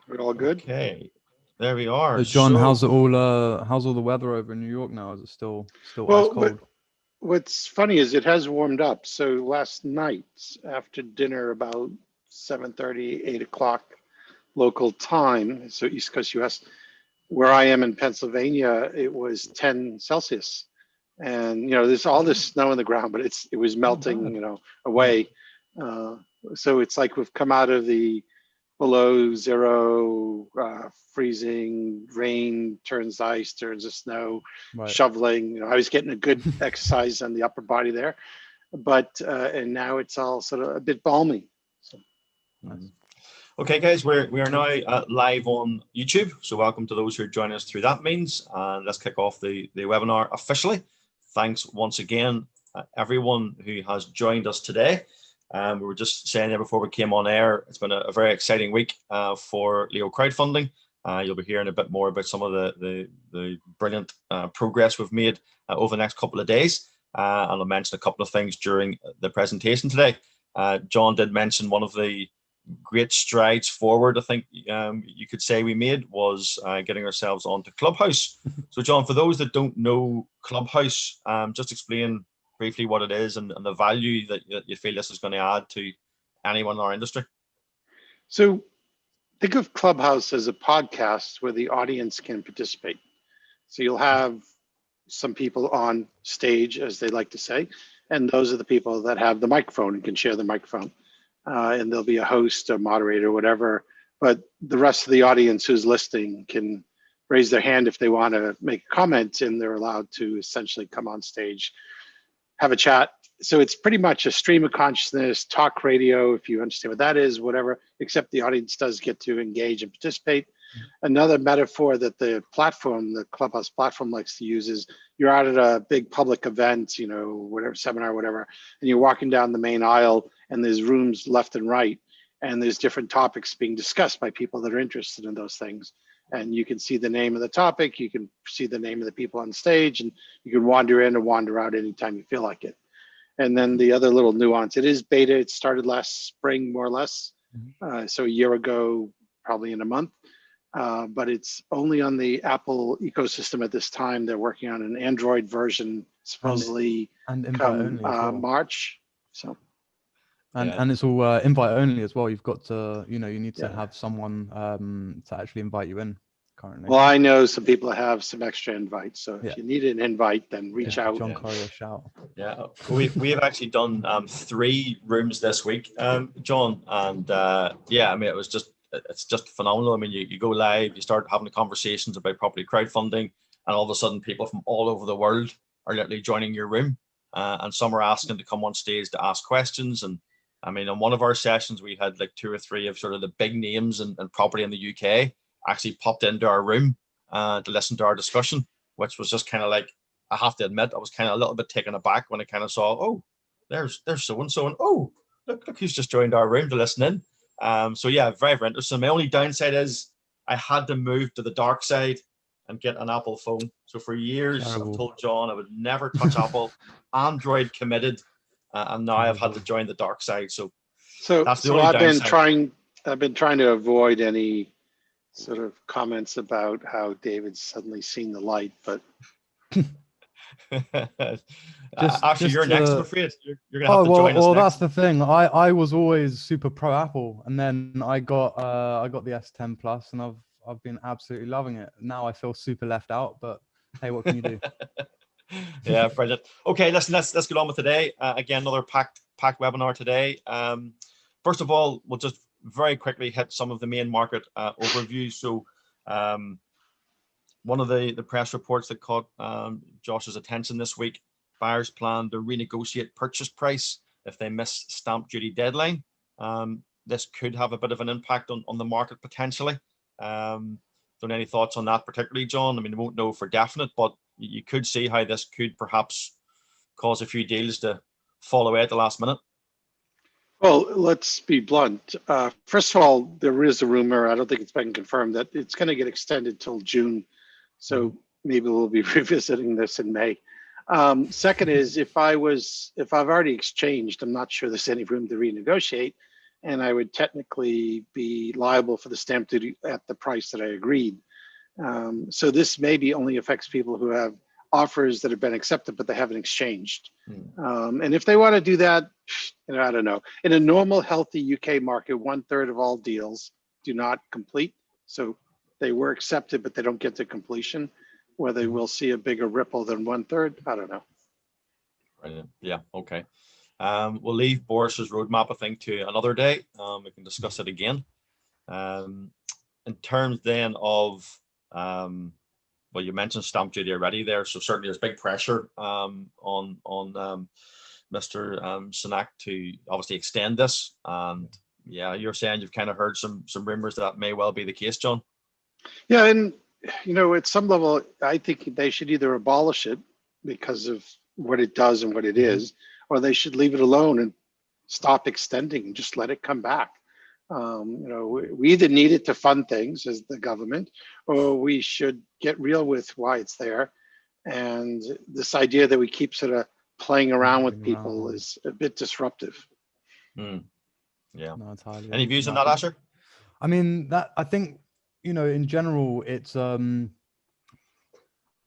We're all good. Okay, there we are. So John, So, how's all the weather over in New York now? Is it still ice Well, cold? what's funny is it has warmed up. So last night after dinner, about 7:30, 8 o'clock local time, so East Coast US, where I am in Pennsylvania, it was 10 Celsius. And, there's all this snow on the ground, but it was melting, away. Uh, so it's like we've come out of the below zero, freezing, rain turns ice, turns to snow, Right. shoveling. I was getting a good exercise on the upper body there, but and now it's all sort of a bit balmy. So. Nice. okay, guys, we are now live on YouTube. So welcome to those who are joining us through that means. And let's kick off the webinar officially. Thanks once again, everyone who has joined us today. We were just saying there before we came on air, it's been a very exciting week for LEO crowdfunding. You'll be hearing a bit more about some of the brilliant progress we've made over the next couple of days. And I'll mention a couple of things during the presentation today. John did mention one of the great strides forward, I think you could say we made, was getting ourselves onto Clubhouse. So John, for those that don't know Clubhouse, just explain briefly what it is and the value that you feel this is going to add to anyone in our industry. So think of Clubhouse as a podcast where the audience can participate. So you'll have some people on stage, as they like to say, and those are the people that have the microphone and can share the microphone. And there'll be a host, a moderator, whatever, but the rest of the audience who's listening can raise their hand if they want to make a comment, and they're allowed to essentially come on stage, have a chat. So it's pretty much a stream of consciousness, talk radio, if you understand what that is, whatever, except the audience does get to engage and participate. Another metaphor that the Clubhouse platform likes to use is you're out at a big public event, whatever, seminar, whatever, and you're walking down the main aisle and there's rooms left and right, and there's different topics being discussed by people that are interested in those things. And you can see the name of the topic, you can see the name of the people on stage, and you can wander in or wander out anytime you feel like it. And then the other little nuance, it is beta. It started last spring, more or less. So a year ago, probably in a month. But it's only on the Apple ecosystem at this time. They're working on an Android version, supposedly and come well. March. So. And it's all invite only as well. You've got to, you need to Yeah. have someone to actually invite you in currently. Well, I know some people have some extra invites. So Yeah. if you need an invite, then reach out. John Courier, shout. Yeah, we have actually done 3 rooms this week, John, and yeah, I mean it's just phenomenal. I mean, you go live, you start having the conversations about property crowdfunding, and all of a sudden people from all over the world are literally joining your room, and some are asking to come on stage to ask questions. And I mean, on one of our sessions, we had like 2 or 3 of sort of the big names and property in the UK actually popped into our room to listen to our discussion, which was just kind of like, I have to admit, I was kind of a little bit taken aback when I kind of saw, oh, there's so-and-so, and oh, look who's just joined our room to listen in. So yeah, very, very interesting. My only downside is I had to move to the dark side and get an Apple phone. So for years, I've told John I would never touch Apple. Android committed, and now I've had to join the dark side. So that's the only downside. I've been trying to avoid any sort of comments about how David's suddenly seen the light, but actually, you're next. I'm afraid you're gonna have to join us. Well, next. That's the thing. I was always super pro Apple, and then I got the S10 Plus, and I've been absolutely loving it. Now I feel super left out, but hey, what can you do? Yeah, brilliant. Okay, let's get on with today. Again, another packed webinar today. First of all, we'll just very quickly hit some of the main market overviews. So one of the press reports that caught Josh's attention this week, buyers plan to renegotiate purchase price if they miss stamp duty deadline. This could have a bit of an impact on the market potentially. Don't any thoughts on that particularly, John? I mean, we won't know for definite, but you could see how this could perhaps cause a few deals to fall away at the last minute. Well, let's be blunt. First of all, there is a rumor, I don't think it's been confirmed, that it's going to get extended till June. So maybe we'll be revisiting this in May. Second is, if I've already exchanged, I'm not sure there's any room to renegotiate. and I would technically be liable for the stamp duty at the price that I agreed. So this maybe only affects people who have offers that have been accepted, but they haven't exchanged. And if they want to do that, I don't know. In a normal, healthy UK market, 1/3 of all deals do not complete. So they were accepted, but they don't get to completion. Whether we'll see a bigger ripple than 1/3, I don't know. Right. Yeah. Okay. We'll leave Boris's roadmap, I think, to another day. We can discuss it again. In terms then of, well, you mentioned stamp duty already there, so certainly there's big pressure on Mr. Sunak to obviously extend this. And yeah, you're saying you've kind of heard some rumors that may well be the case, John. Yeah, and at some level, I think they should either abolish it because of what it does and what it is, or they should leave it alone and stop extending and just let it come back. We either need it to fund things as the government, or we should get real with why it's there. And this idea that we keep sort of playing around with people is a bit disruptive. Yeah. No, entirely. Any views on that, Asher? I mean, I think, in general, it's,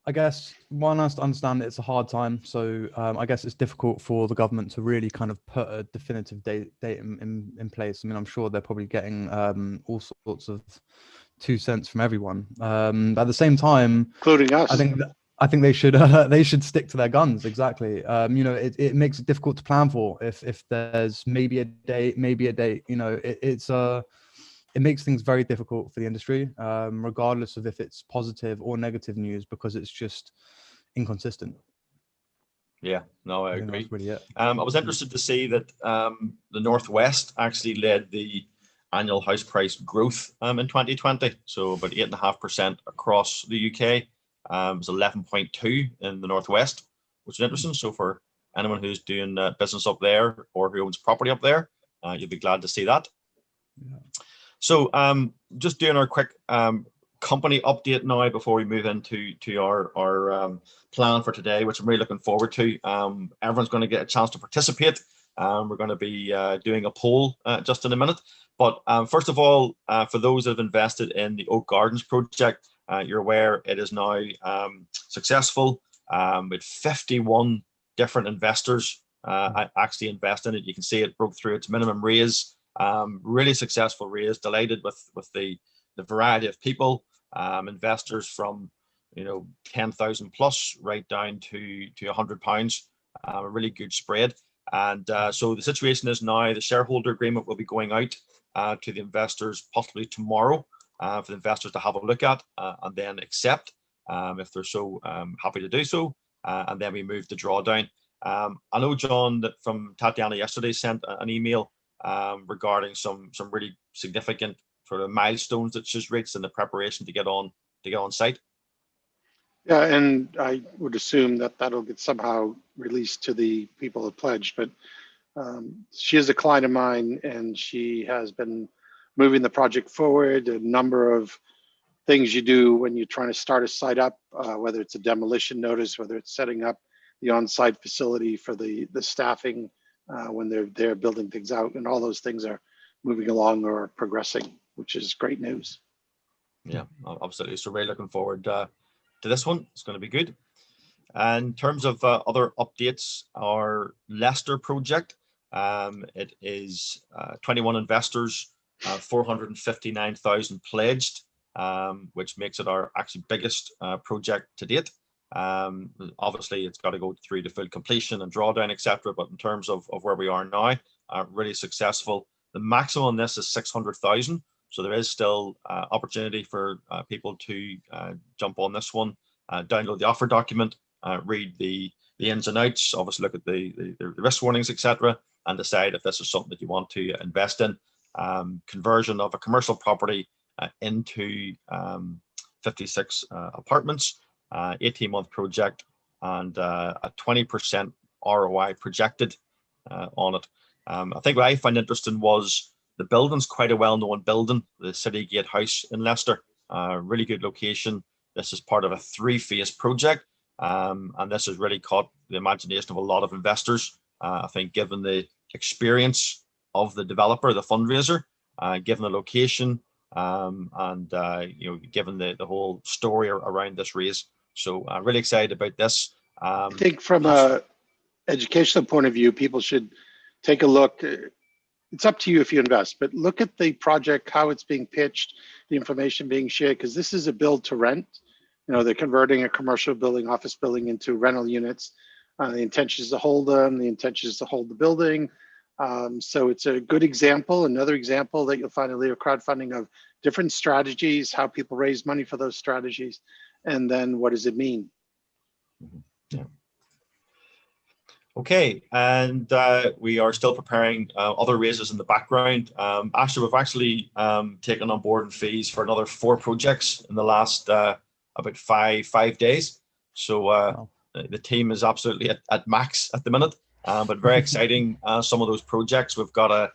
I guess one has to understand it's a hard time. So I guess it's difficult for the government to really kind of put a definitive date in place. I mean, I'm sure they're probably getting all sorts of 2 cents from everyone. At the same time, including us. I think they should stick to their guns. Exactly. It makes it difficult to plan for if there's maybe a date. It makes things very difficult for the industry, regardless of if it's positive or negative news, because it's just inconsistent. Yeah, no, I agree. That's really it. I was interested to see that the Northwest actually led the annual house price growth in 2020. So about 8.5% across the UK. It was 11.2 in the Northwest, which is interesting. So for anyone who's doing business up there or who owns property up there, you'll be glad to see that. Yeah. So just doing our quick company update now before we move into our plan for today, which I'm really looking forward to. Everyone's going to get a chance to participate. We're going to be doing a poll just in a minute. But first of all, for those that have invested in the Oak Gardens project, you're aware it is now successful with 51 different investors actually invest in it. You can see it broke through its minimum raise. Really successful raise. Delighted with the variety of people, investors from 10,000 plus right down to £100. A really good spread. And so the situation is now the shareholder agreement will be going out to the investors possibly tomorrow for the investors to have a look at and then accept if they're so happy to do so. And then we move to drawdown. I know, John, that from Tatiana yesterday sent an email regarding some really significant sort of milestones that she's reached in the preparation to get on site. Yeah, and I would assume that that'll get somehow released to the people that pledged. But she is a client of mine, and she has been moving the project forward. A number of things you do when you're trying to start a site up, whether it's a demolition notice, whether it's setting up the on-site facility for the staffing when they're building things out, and all those things are moving along or progressing, which is great news. Yeah, absolutely. So really looking forward to this one. It's going to be good. And in terms of other updates, our Leicester project, it is 21 investors, 459,000 pledged, which makes it our actually biggest project to date. Obviously, it's got to go through the full completion and drawdown, etc. But in terms of where we are now, really successful. The maximum on this is 600,000. So there is still opportunity for people to jump on this one, download the offer document, read the ins and outs, obviously look at the risk warnings, etc., and decide if this is something that you want to invest in. Conversion of a commercial property into 56 apartments, 18-month project, and a 20% ROI projected on it. I think what I find interesting was the building's quite a well-known building, the City Gate House in Leicester. Really good location. This is part of a 3-phase project, and this has really caught the imagination of a lot of investors. I think given the experience of the developer, the fundraiser, given the location, and given the whole story around this raise. So really excited about this. I think from a educational point of view, people should take a look. It's up to you if you invest, but look at the project, how it's being pitched, the information being shared, because this is a build to rent. They're converting a commercial building, office building into rental units. The intention is to hold them. The intention is to hold the building. So it's a good example, another example that you'll find in LEO crowdfunding of different strategies, how people raise money for those strategies, and then what does it mean? Yeah. Okay, and we are still preparing other raises in the background. Actually, we've actually taken on board and fees for another 4 projects in the last about five days. So wow. The team is absolutely at max at the minute, but very exciting. Some of those projects, we've got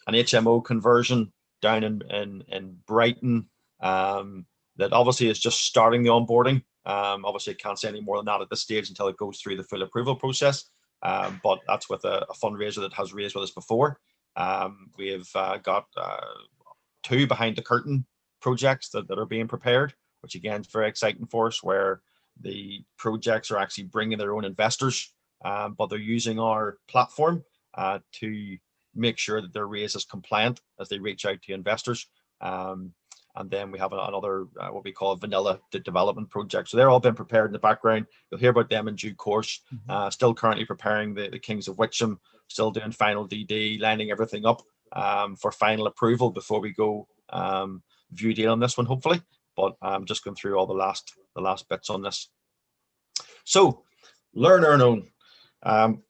an HMO conversion down in Brighton that obviously is just starting the onboarding. Obviously, I can't say any more than that at this stage until it goes through the full approval process. But that's with a fundraiser that has raised with us before. We have got 2 behind the curtain projects that are being prepared, which again is very exciting for us, where the projects are actually bringing their own investors, but they're using our platform to make sure that their raise is compliant as they reach out to investors. And then we have another, what we call a vanilla development project. So they're all been prepared in the background. You'll hear about them in due course. Still currently preparing the Kings of Witcham, still doing final DD, lining everything up for final approval before we go view deal on this one, hopefully. But I'm just going through all the last bits on this. So learn, earn, own.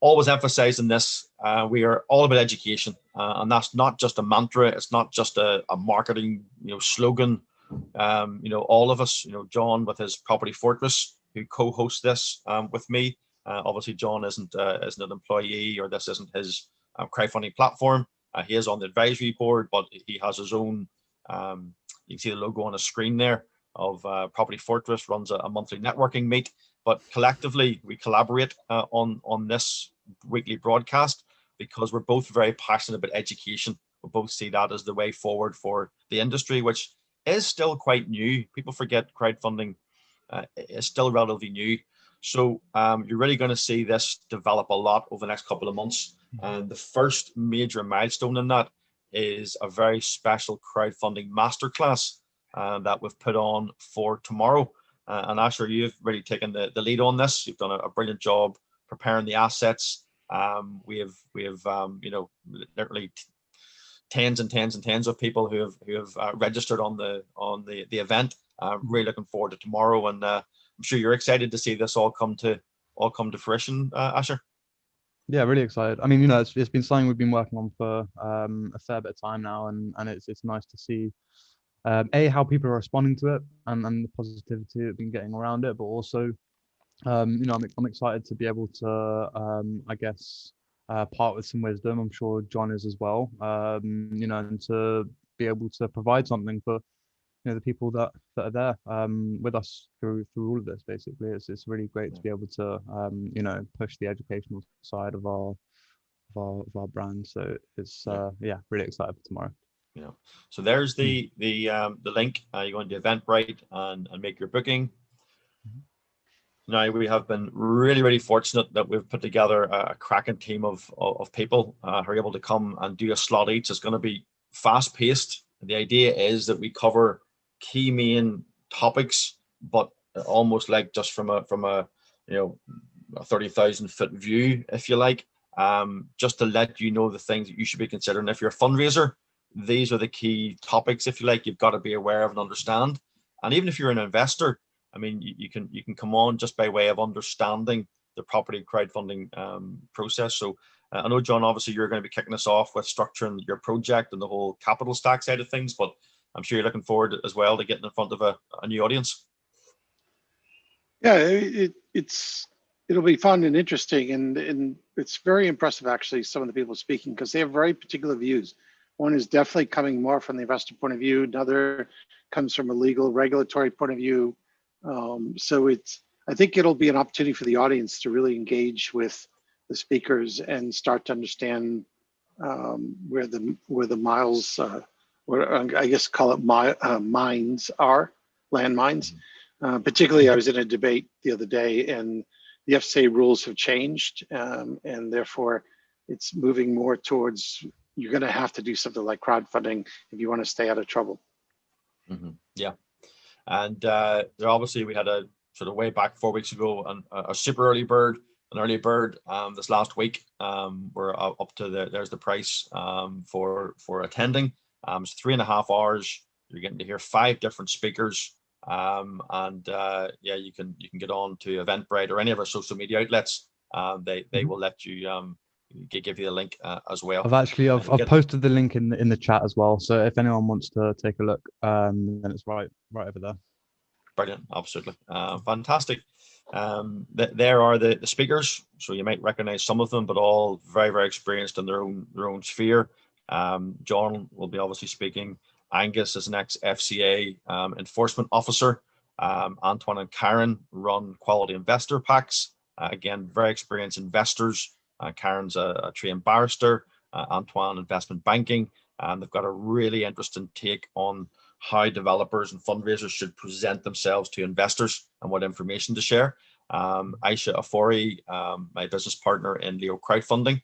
Always emphasizing this, we are all about education, and that's not just a mantra. It's not just a marketing slogan. All of us, John with his Property Fortress, who co-hosts this with me. Obviously, John isn't an employee, or this isn't his crowdfunding platform. He is on the advisory board, but he has his own. You can see the logo on the screen there of Property Fortress, runs a monthly networking meet. But collectively, we collaborate on this weekly broadcast because we're both very passionate about education. We both see that as the way forward for the industry, which is still quite new. People forget crowdfunding is still relatively new. So you're really going to see this develop a lot over the next couple of months. And the first major milestone in that is a very special crowdfunding masterclass that we've put on for tomorrow. And Asher, you've really taken the lead on this. You've done a brilliant job preparing the assets. We have literally tens and tens and tens of people who have registered on the event. Really looking forward to tomorrow, and I'm sure you're excited to see this all come to fruition, Asher. Yeah, really excited. I mean, it's been something we've been working on for a fair bit of time now, and it's nice to see how people are responding to it and the positivity that we've been getting around it, but also I'm excited to be able to I guess part with some wisdom. I'm sure John is as well, and to be able to provide something for the people that are there with us through all of this. Basically, it's really great to be able to push the educational side of our brand. So it's really excited for tomorrow. So there's the link. You go into Eventbrite and make your booking. Now, we have been really, really fortunate that we've put together a cracking team of people who are able to come and do a slot each. It's going to be fast paced. The idea is that we cover key main topics, but almost like just from a 30,000 foot view, if you like, just to let you know the things that you should be considering. If you're a fundraiser, these are the key topics, if you like, you've got to be aware of and understand. And even if you're an investor, I mean, you can come on just by way of understanding the property crowdfunding process. So I know, John, obviously you're going to be kicking us off with structuring your project and the whole capital stack side of things, but I'm sure you're looking forward as well to getting in front of a new audience. Yeah, it'll be fun and interesting, and it's very impressive actually, some of the people speaking, because they have very particular views. One is definitely coming more from the investor point of view. Another comes from a legal regulatory point of view. So I think it'll be an opportunity for the audience to really engage with the speakers and start to understand where the miles, where I guess call it mines are, landmines. Particularly, I was in a debate the other day, and the FCA rules have changed, and therefore it's moving more towards you're going to have to do something like crowdfunding if you want to stay out of trouble. Yeah, and there obviously we had a sort of way back 4 weeks ago, and a super early bird, an early bird this last week. We're up to there's the price for attending. It's 3.5 hours. You're getting to hear 5 different speakers. Yeah, you can get on to Eventbrite or any of our social media outlets. They will let you give you the link as well. I've posted the link in the chat as well. So if anyone wants to take a look, then it's right over there. Brilliant, absolutely, fantastic. There are the speakers. So you might recognize some of them, but all very, very experienced in their own sphere. John will be obviously speaking. Angus is an ex-FCA enforcement officer. Antoine and Karen run quality investor packs. Again, very experienced investors. Karen's a trained barrister. Antoine, investment banking. They've got a really interesting take on how developers and fundraisers should present themselves to investors and what information to share. Aisha Afori, my business partner in LEOcrowdfunding,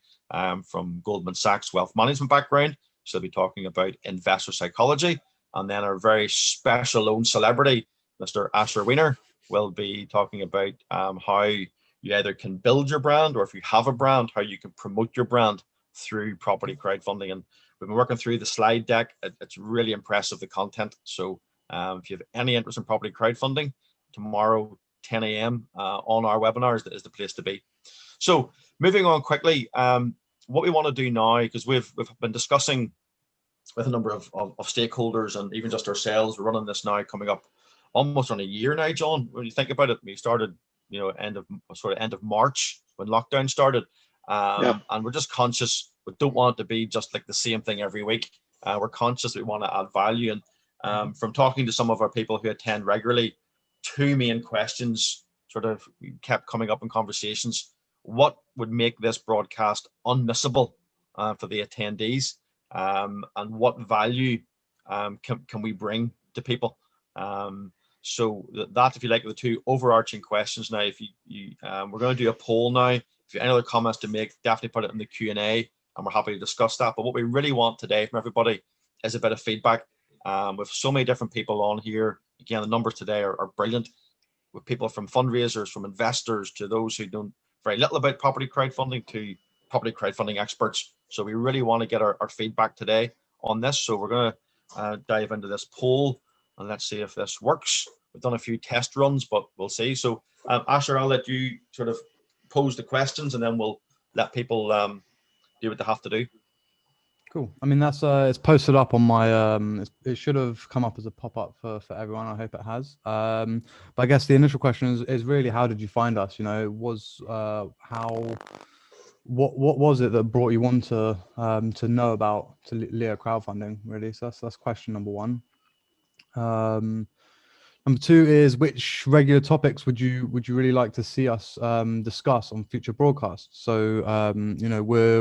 from Goldman Sachs wealth management background. She'll be talking about investor psychology. And then our very special own celebrity, Mr. Asher Wiener, will be talking about how you either can build your brand, or if you have a brand, how you can promote your brand through property crowdfunding. And we've been working through the slide deck. It's really impressive, the content. So if you have any interest in property crowdfunding, tomorrow 10 a.m. On our webinars is the place to be. So moving on quickly, what we want to do now, because we've been discussing with a number of stakeholders and even just ourselves, we're running this now coming up almost on a year now, John. When you think about it, we started, end of March when lockdown started, and we're just conscious. We don't want it to be just like the same thing every week. We're conscious we want to add value, and from talking to some of our people who attend regularly, 2 main questions sort of kept coming up in conversations. What would make this broadcast unmissable for the attendees, and what value can we bring to people? So that, if you like, are the 2 overarching questions. Now, if we're going to do a poll now. If you have any other comments to make, definitely put it in the Q&A, and we're happy to discuss that. But what we really want today from everybody is a bit of feedback. With so many different people on here, again, the numbers today are brilliant. With people from fundraisers, from investors, to those who know very little about property crowdfunding, to property crowdfunding experts. So we really want to get our feedback today on this. So we're going to dive into this poll, and let's see if this works. We've done a few test runs, but we'll see. So Asher, I'll let you sort of pose the questions, and then we'll let people do what they have to do. Cool. I mean, that's it's posted up on my it should have come up as a pop-up for everyone. I hope it has. But I guess the initial question is really, how did you find us? Was what was it that brought you on to know about Leo crowdfunding, really? So that's question number 1. Number 2 is, which regular topics would you really like to see us discuss on future broadcasts? So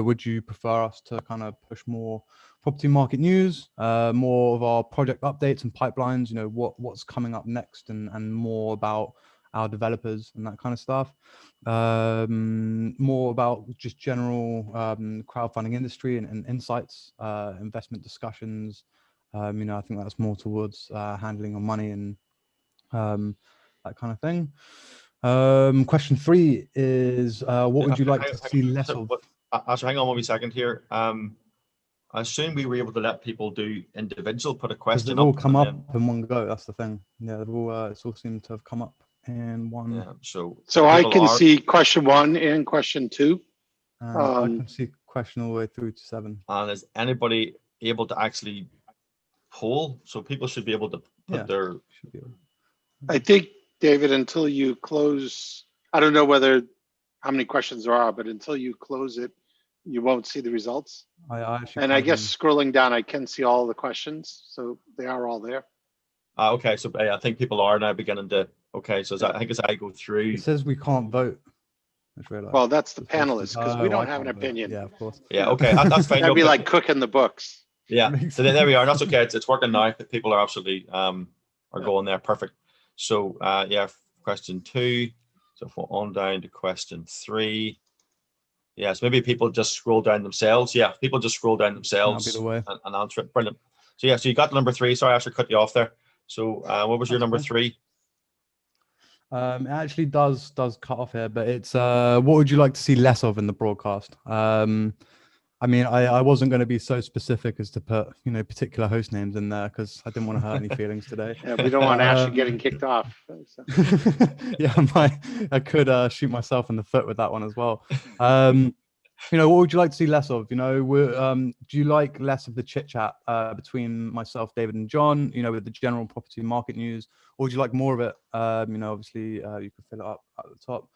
would you prefer us to kind of push more property market news, more of our project updates and pipelines, what's coming up next, and more about our developers and that kind of stuff, more about just general crowdfunding industry and insights, investment discussions. I think that's more towards handling of money and that kind of thing. Question 3 is, what would you like to see less of? Asher, hang on 1 second here. I assume we were able to let people do individual, put a question up. They've all come up in one go. That's the thing. Yeah, they've all it's all seemed to have come up in one. Yeah, so I can see question 1 and question 2. I can see question all the way through to 7. And is anybody able to actually poll? So people should be able to put their. I think, David, until you close, I don't know how many questions there are, but until you close it, you won't see the results. I guess scrolling down, I can see all the questions, so they are all there. Okay, so I think people are now beginning to. Okay, so I think as I go through, it says we can't vote. I just realized. Well, that's the Just posted. panelists, because we Oh, I don't have an can't vote. opinion. Yeah, of course. Yeah, okay, that's fine. That'd be Okay. like cooking the books. Yeah, Makes so there we are. sense. That's okay. It's working now. People are absolutely are Yeah. going there. Perfect. So yeah, question 2. So if we're on down to question 3. Yes, maybe people just scroll down themselves. Yeah, people just scroll down themselves That'll be the way. and answer it. Brilliant. So yeah, so you got number 3. Sorry, I actually cut you off there. So what was your That's number fine. 3? It actually does cut off here, but it's what would you like to see less of in the broadcast? I mean, I wasn't going to be so specific as to put, you know, particular host names in there because I didn't want to hurt any feelings today. Yeah, we don't want Ashley getting kicked off. So. Yeah, I could shoot myself in the foot with that one as well. You know, what would you like to see less of? You know, do you like less of the chit chat between myself, David, and John? You know, with the general property market news, or would you like more of it? You know, obviously, you could fill it up at the top.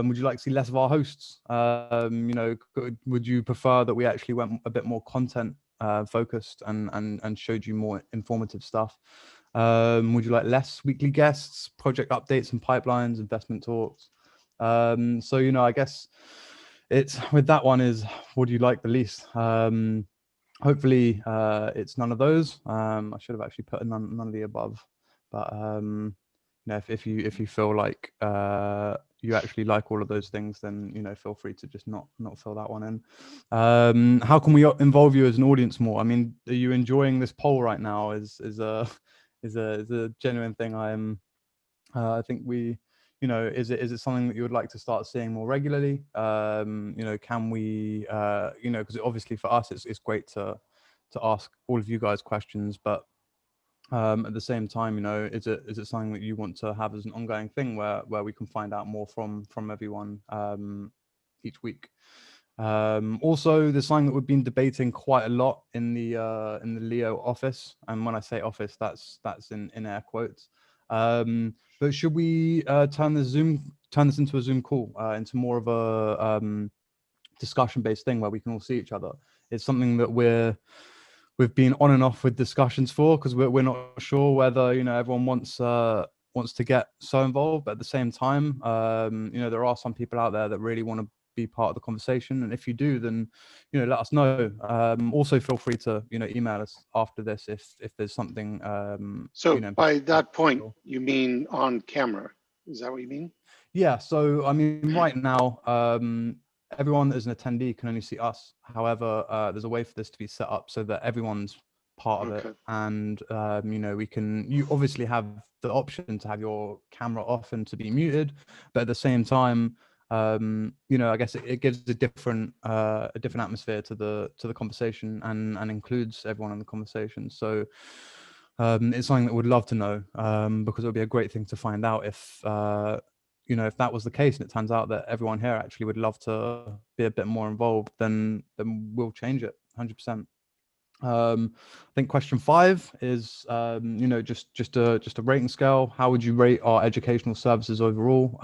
Would you like to see less of our hosts? You know, would you prefer that we actually went a bit more content focused and showed you more informative stuff? Would you like less weekly guests, project updates and pipelines, investment talks? So, you know, I guess it's with that one is what do you like the least? Hopefully it's none of those. I should have actually put none of the above, but you know, if you feel like you actually like all of those things, then you know, feel free to just not fill that one in. How can we involve you as an audience more? I mean, are you enjoying this poll right now? Is a genuine thing. I think we, you know, is it something that you would like to start seeing more regularly? You know, can we, you know, because obviously for us, it's great to ask all of you guys questions, but at the same time, you know, is it something that you want to have as an ongoing thing where we can find out more from everyone each week? Also, there's something that we've been debating quite a lot in the Leo office, and when I say office, that's in air quotes. But should we turn this into a Zoom call, into more of a discussion-based thing where we can all see each other? It's something that we've been on and off with discussions for, because we're not sure whether, you know, everyone wants to get so involved. But at the same time, you know, there are some people out there that really want to be part of the conversation, and if you do, then, you know, let us know. Also feel free to, you know, email us after this if there's something So you know, by that point, you mean on camera? Is that what you mean? yeah, so I mean, right now everyone that is an attendee can only see us. However, there's a way for this to be set up so that everyone's part of it, and you know, you obviously have the option to have your camera off and to be muted, but at the same time, you know, I guess it gives a different atmosphere to the conversation and includes everyone in the conversation. So it's something that we'd love to know, because it would be a great thing to find out if you know, if that was the case and it turns out that everyone here actually would love to be a bit more involved, then we'll change it 100%. I think question 5 is, you know, just a rating scale. How would you rate our educational services overall?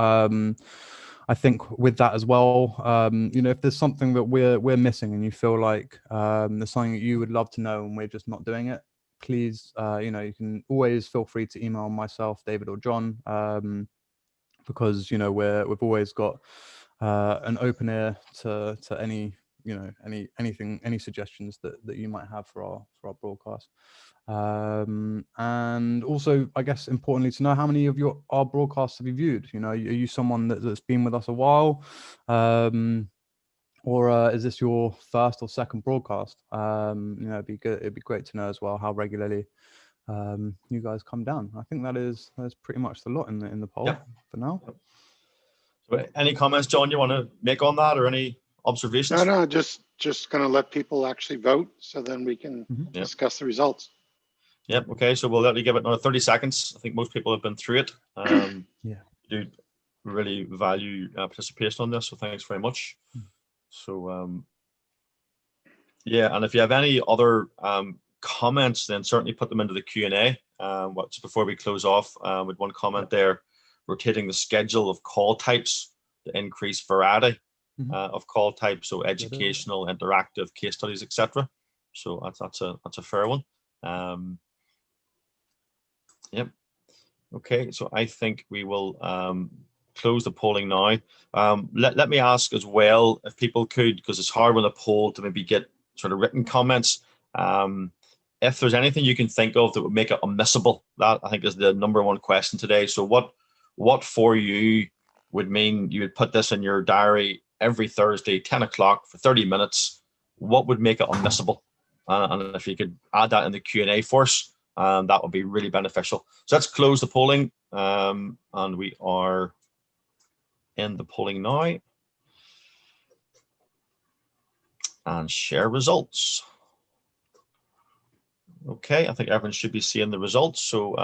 I think with that as well, you know, if there's something that we're missing and you feel like there's something that you would love to know and we're just not doing it, please, you know, you can always feel free to email myself, David, or John, because, you know, we've always got an open ear to any, you know, any suggestions that you might have for our broadcast. And also, I guess importantly to know, how many of our broadcasts have you viewed? You know, are you someone that's been with us a while, or is this your first or second broadcast? You know, it'd be great to know as well how regularly you guys come down. I think that's pretty much the lot in the poll for now. So any comments, John, you want to make on that, or any observations? No, just going to let people actually vote, so then we can discuss the results. Yep. Okay. So we'll let you give it another 30 seconds. I think most people have been through it. Yeah. Do really value participation on this, so thanks very much. So yeah, and if you have any other comments, then certainly put them into the Q&A. Before we close off, with one comment there, rotating the schedule of call types to increase variety of call types, so educational, interactive, case studies, etc. So that's a fair one. Yep. Okay, so I think we will close the polling now. Let me ask as well, if people could, because it's hard with a poll to maybe get sort of written comments. If there's anything you can think of that would make it unmissable, that I think is the #1 question today. So what for you would mean you would put this in your diary every Thursday, 10 o'clock for 30 minutes? What would make it unmissable? And if you could add that in the Q&A for us, that would be really beneficial. So let's close the polling, and we are in the polling now, and share results. Okay, I think everyone should be seeing the results. So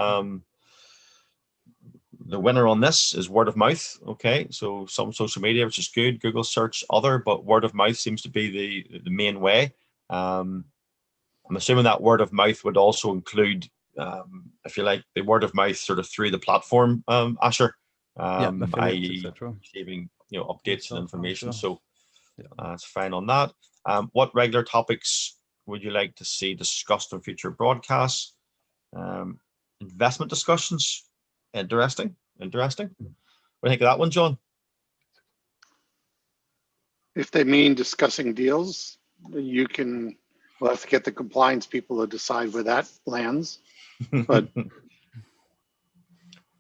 the winner on this is word of mouth. Okay, so some social media, which is good, Google search, other, but word of mouth seems to be the main way. I'm assuming that word of mouth would also include, if you like, the word of mouth sort of through the platform, Asher, i.e. receiving updates and information. So that's fine on that. What regular topics would you like to see discussed on future broadcasts? Investment discussions. Interesting. What do you think of that one, John? If they mean discussing deals, we'll have to get the compliance people to decide where that lands. But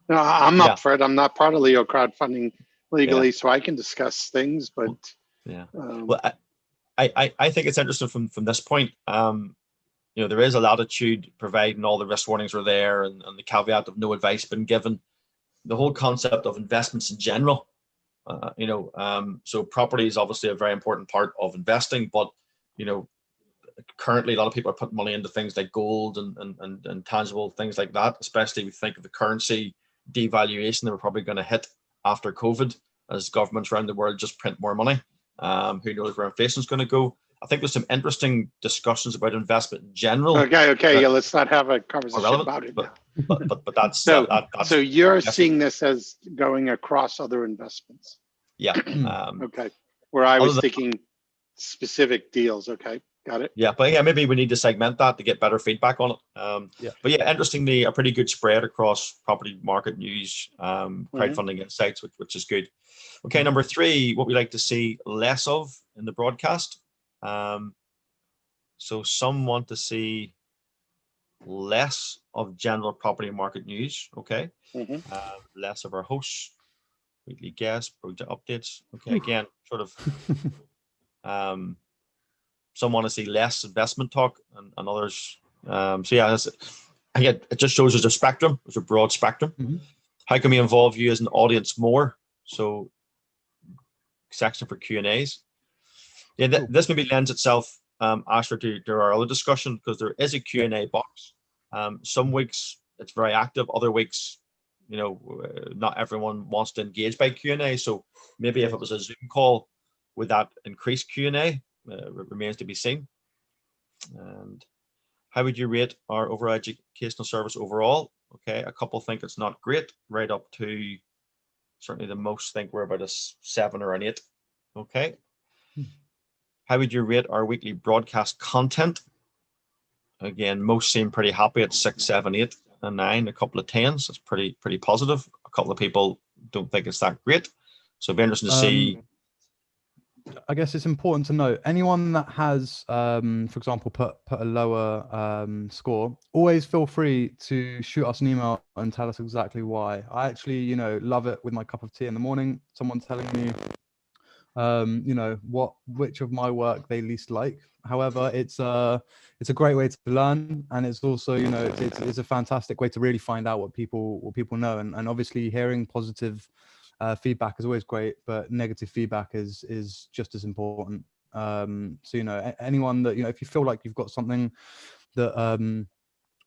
no, I'm up for it. I'm not part of Leo crowdfunding legally, so I can discuss things. But well, I think it's interesting from this point. There is a latitude, providing all the risk warnings are there, and the caveat of no advice been given. The whole concept of investments in general, so property is obviously a very important part of investing, but currently a lot of people are putting money into things like gold and tangible things like that, especially if you think of the currency devaluation that we're probably going to hit after COVID, as governments around the world just print more money. Who knows where inflation is going to go? I think there's some interesting discussions about investment in general. Okay, let's not have a conversation about it now. But that's so. That's so you're seeing this as going across other investments. Yeah. Okay. Where I was thinking specific deals. Okay, got it. Yeah, but maybe we need to segment that to get better feedback on it. But interestingly, a pretty good spread across property market news, crowdfunding insights, which is good. Okay, number 3, what we like to see less of in the broadcast. So some want to see less of general property market news. Okay, less of our hosts, weekly guests, project updates. Okay, again, sort of. Some want to see less investment talk, and others. It just shows there's a spectrum. There's a broad spectrum. How can we involve you as an audience more? So, section for Q&As. This maybe lends itself, Asher, to our other discussion, because there is a Q&A box. Some weeks it's very active. Other weeks, not everyone wants to engage by Q&A. So maybe if it was a Zoom call, would that increase Q&A? Remains to be seen. And how would you rate our overall educational service overall? Okay, a couple think it's not great, right up to certainly the most think we're about a 7 or an 8. Okay. How would you rate our weekly broadcast content? Again, most seem pretty happy at 6, 7, 8, and 9. A couple of 10s. That's pretty positive. A couple of people don't think it's that great. So it'd be interesting to see. I guess it's important to note, anyone that has, for example, put a lower score, always feel free to shoot us an email and tell us exactly why. I actually, love it with my cup of tea in the morning, someone telling me, which of my work they least like. However, it's a great way to learn, and it's also, it's a fantastic way to really find out what people know, and obviously hearing positive feedback is always great, but negative feedback is just as important. So anyone that if you feel like you've got something that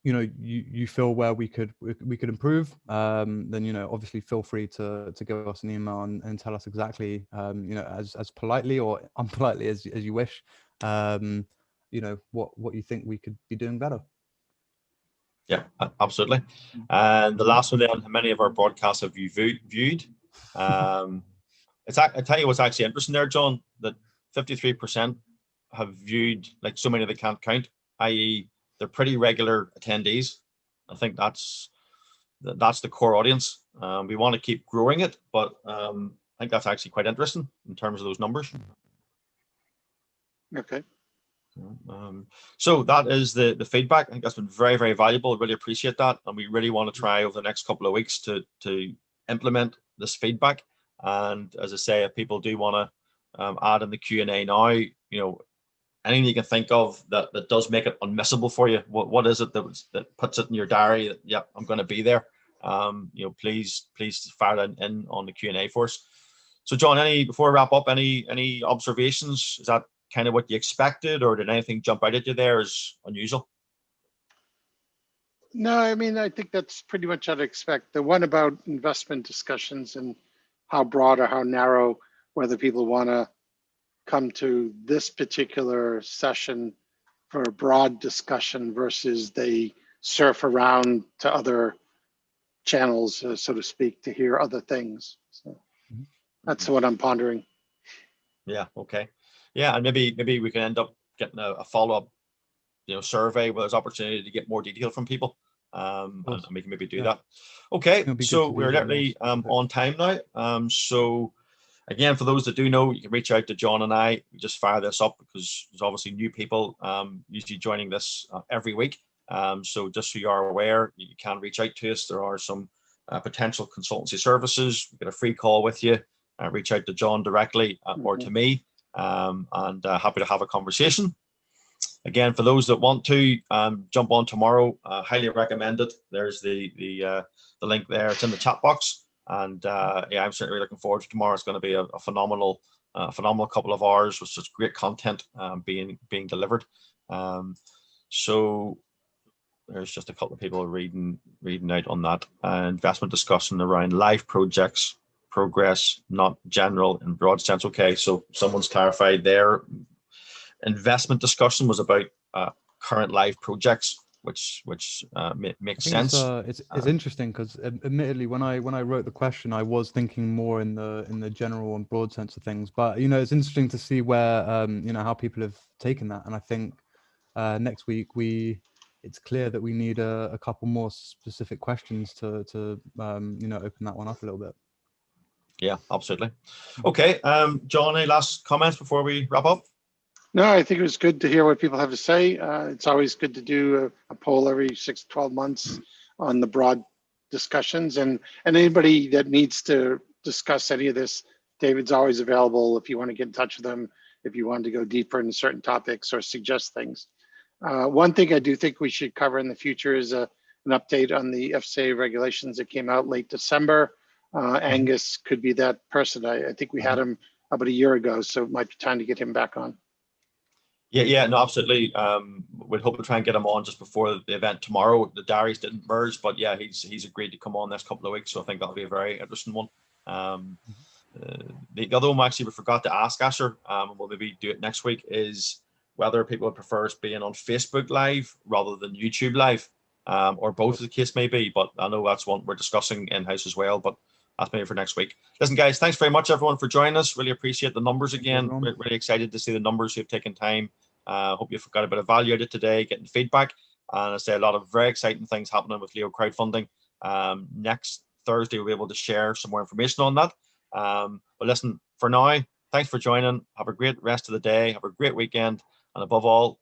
you feel where we could improve, then obviously feel free to give us an email and tell us exactly as politely or unpolitely as you wish, what you think we could be doing better. Yeah, absolutely. And the last one then, how many of our broadcasts have you viewed? I tell you what's actually interesting there, John, that 53% have viewed, like so many they can't count, i.e. they're pretty regular attendees. I think that's that's the core audience. We want to keep growing it, but I think that's actually quite interesting in terms of those numbers. Okay. So that is the feedback. I think that's been very, very valuable. I really appreciate that. And we really want to try over the next couple of weeks to implement this feedback. And as I say, if people do want to add in the Q&A now, anything you can think of that does make it unmissable for you. What is it that puts it in your diary that, yeah, I'm going to be there? Please fire that in on the Q&A for us. So John, before we wrap up, any observations? Is that kind of what you expected, or did anything jump out at you there as unusual? No, I mean, I think that's pretty much what I'd expect. The one about investment discussions and how broad or how narrow, whether people want to come to this particular session for a broad discussion versus they surf around to other channels, so to speak, to hear other things. So that's what I'm pondering. Yeah. Okay. Yeah, and maybe we can end up getting a follow-up, survey where there's opportunity to get more detail from people. And we can maybe do that. Okay, so we're literally on time now. So again, for those that do know, you can reach out to John and I. We just fire this up because there's obviously new people usually joining this every week. So just so you are aware, you can reach out to us. There are some potential consultancy services. We get a free call with you. Reach out to John directly or to me, and happy to have a conversation. Again, for those that want to jump on tomorrow, highly recommend it. There's the link there. It's in the chat box, and yeah, I'm certainly looking forward to tomorrow. It's going to be a phenomenal couple of hours with such great content being delivered. So there's just a couple of people reading out on that. Investment discussion around live projects, progress, not general in broad sense. Okay, so someone's clarified there. Investment discussion was about current live projects, which makes sense. It's interesting because admittedly, when I wrote the question, I was thinking more in the general and broad sense of things. But it's interesting to see where how people have taken that, and I think next week it's clear that we need a couple more specific questions to open that one up a little bit. Yeah, absolutely. Okay, John, any last comments before we wrap up? No, I think it was good to hear what people have to say. It's always good to do a poll every 6 to 12 months on the broad discussions. And anybody that needs to discuss any of this, David's always available if you want to get in touch with him, if you want to go deeper into certain topics or suggest things. One thing I do think we should cover in the future is an update on the Fca regulations that came out late December. Angus could be that person. I think we had him about a year ago, so it might be time to get him back on. Yeah, no, absolutely. We'd hope to try and get him on just before the event tomorrow. The diaries didn't merge, but yeah, he's agreed to come on next couple of weeks, so I think that'll be a very interesting one. The other one actually we forgot to ask, Asher, and we'll maybe do it next week, is whether people would prefer us being on Facebook Live rather than YouTube Live, or both as the case may be. But I know that's one we're discussing in-house as well, but that's maybe for next week. Listen, guys, thanks very much, everyone, for joining us. Really appreciate the numbers again. Really excited to see the numbers who've taken time. Hope you've got a bit of value out of today, getting feedback. And I say a lot of very exciting things happening with LEO crowdfunding. Next Thursday, we'll be able to share some more information on that. But listen, for now, thanks for joining. Have a great rest of the day. Have a great weekend. And above all,